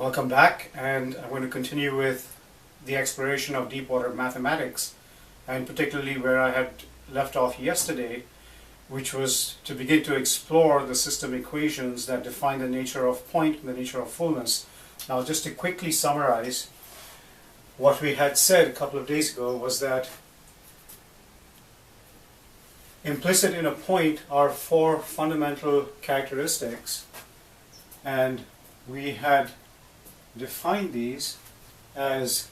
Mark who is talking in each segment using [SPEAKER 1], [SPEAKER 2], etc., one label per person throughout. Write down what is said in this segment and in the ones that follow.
[SPEAKER 1] Welcome back, and I'm going to continue with the exploration of deep water mathematics, and particularly where I had left off yesterday, which was to begin to explore the system equations that define the nature of point and the nature of fullness. Now, just to quickly summarize, what we had said a couple of days ago was that implicit in a point are four fundamental characteristics, and we had defined these as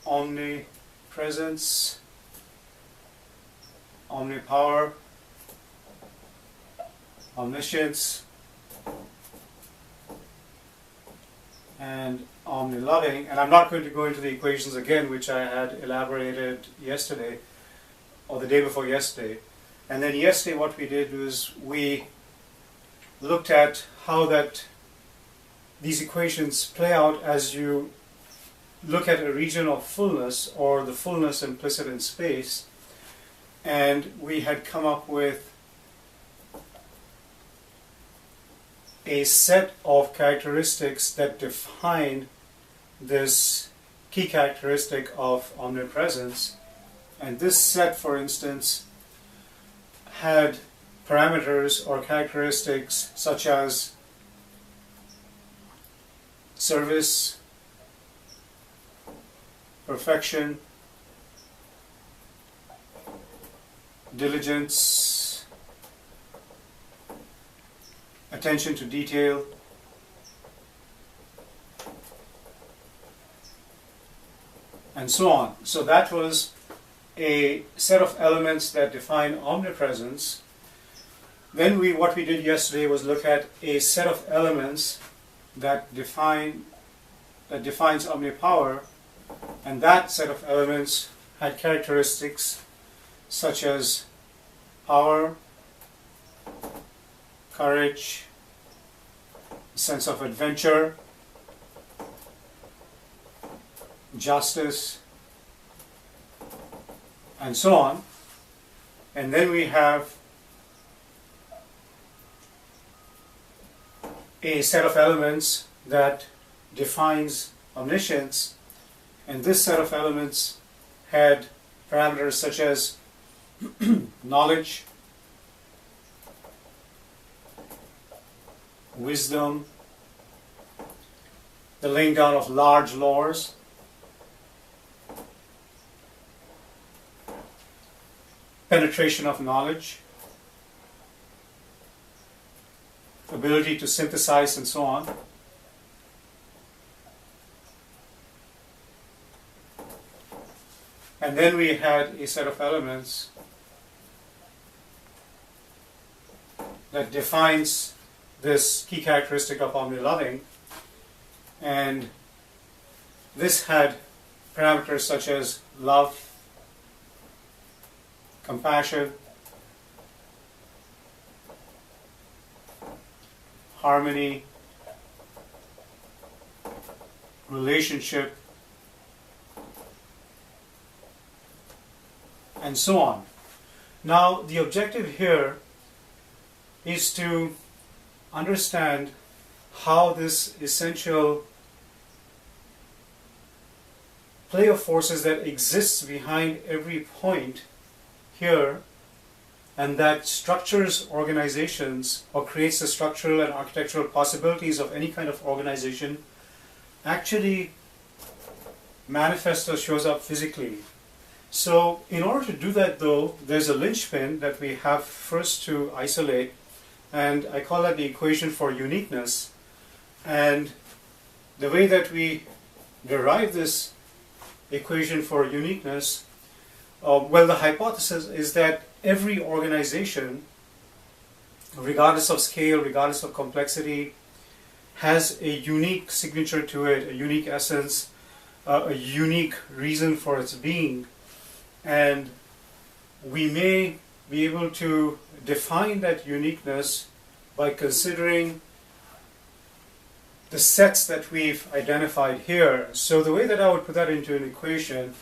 [SPEAKER 1] omnipresence, omnipower, omniscience, and omniloving. And I'm not going to go into the equations again, which I had elaborated yesterday or the day before yesterday. And then yesterday what we did was we looked at how that these equations play out as you look at a region of fullness, or the fullness implicit in space, and we had come up with a set of characteristics that define this key characteristic of omnipresence. And this set, for instance, had parameters or characteristics such as service, perfection, diligence, attention to detail, and so on. So that was a set of elements that define omnipresence. Then what we did yesterday was look at a set of elements that defines omnipower, and that set of elements had characteristics such as power, courage, sense of adventure, justice, and so on. And then we have a set of elements that defines omniscience, and this set of elements had parameters such as knowledge, wisdom, the laying down of large laws, penetration of knowledge, ability to synthesize, and so on. And then we had a set of elements that defines this key characteristic of omniloving, and this had parameters such as love, compassion, harmony, relationship, and so on. Now, the objective here is to understand how this essential play of forces that exists behind every point here, and that structures organizations or creates the structural and architectural possibilities of any kind of organization, actually manifests or shows up physically. So in order to do that, though, there's a linchpin that we have first to isolate, and I call that the equation for uniqueness. And the way that we derive this equation for uniqueness, well, the hypothesis is that every organization, regardless of scale, regardless of complexity, has a unique signature to it, a unique essence, a unique reason for its being. And we may be able to define that uniqueness by considering the sets that we've identified here. So the way that I would put that into an equation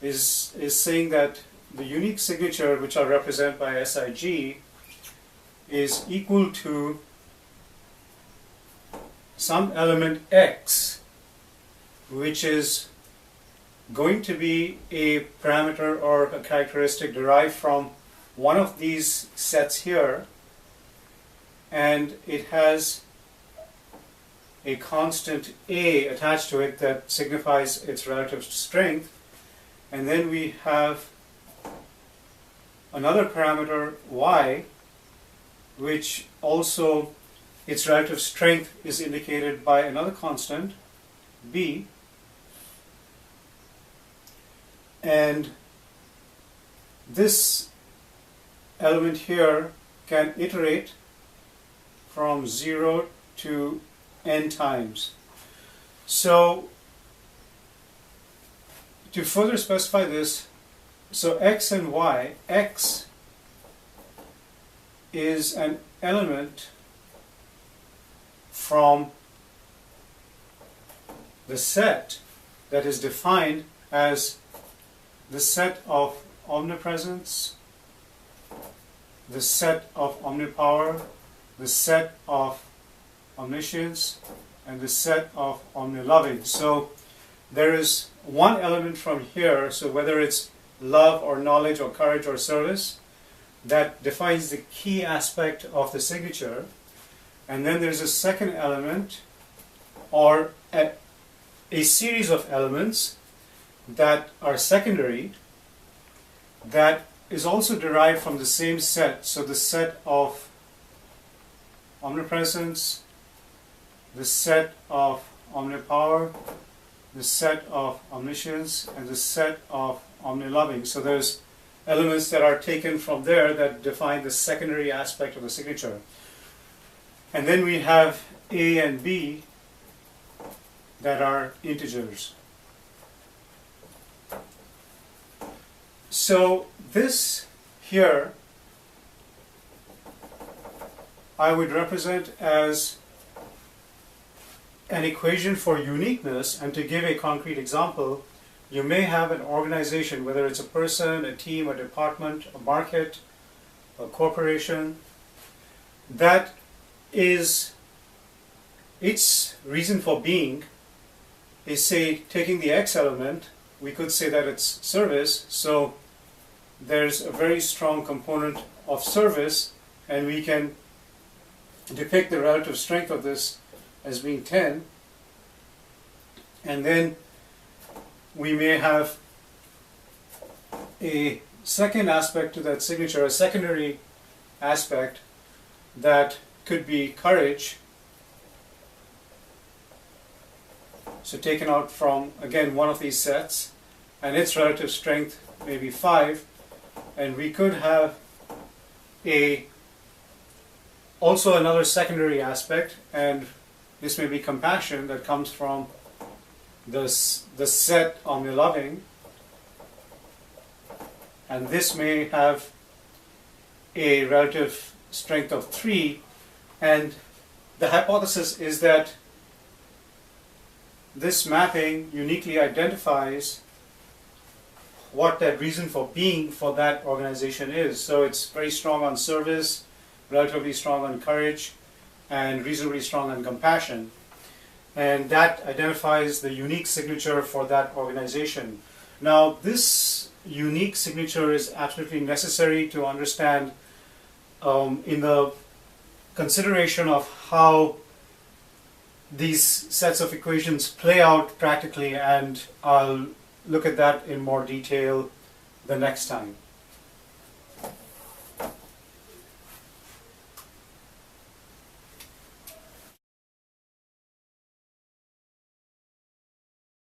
[SPEAKER 1] is saying that the unique signature, which I'll represent by SIG, is equal to some element x, which is going to be a parameter or a characteristic derived from one of these sets here, and it has a constant a attached to it that signifies its relative strength. And then we have another parameter y, which also its relative strength is indicated by another constant b, and this element here can iterate from 0 to n times. So to further specify this, so x and y, x is an element from the set that is defined as the set of omnipresence, the set of omnipower, the set of omniscience, and the set of omniloving. So there is one element from here, so whether it's love or knowledge or courage or service, that defines the key aspect of the signature. And then there's a second element, or a series of elements that are secondary, that is also derived from the same set. So the set of omnipresence, the set of omnipower, the set of omniscience, and the set of omniloving. So there's elements that are taken from there that define the secondary aspect of the signature. And then we have A and B that are integers. So this here I would represent as an equation for uniqueness. And to give a concrete example, you may have an organization, whether it's a person, a team, a department, a market, a corporation, that is, its reason for being is, say, taking the X element, we could say that it's service. So there's a very strong component of service, and we can depict the relative strength of this as being 10. And then we may have a second aspect to that signature, a secondary aspect that could be courage. So taken out from, again, one of these sets, and its relative strength may be 5. And we could have also another secondary aspect, and this may be compassion, that comes from the set omniloving, and this may have a relative strength of 3. And the hypothesis is that this mapping uniquely identifies what that reason for being for that organization is. So it's very strong on service, relatively strong on courage, and reasonably strong on compassion. And that identifies the unique signature for that organization. Now, this unique signature is absolutely necessary to understand in the consideration of how these sets of equations play out practically, and I'll look at that in more detail the next time.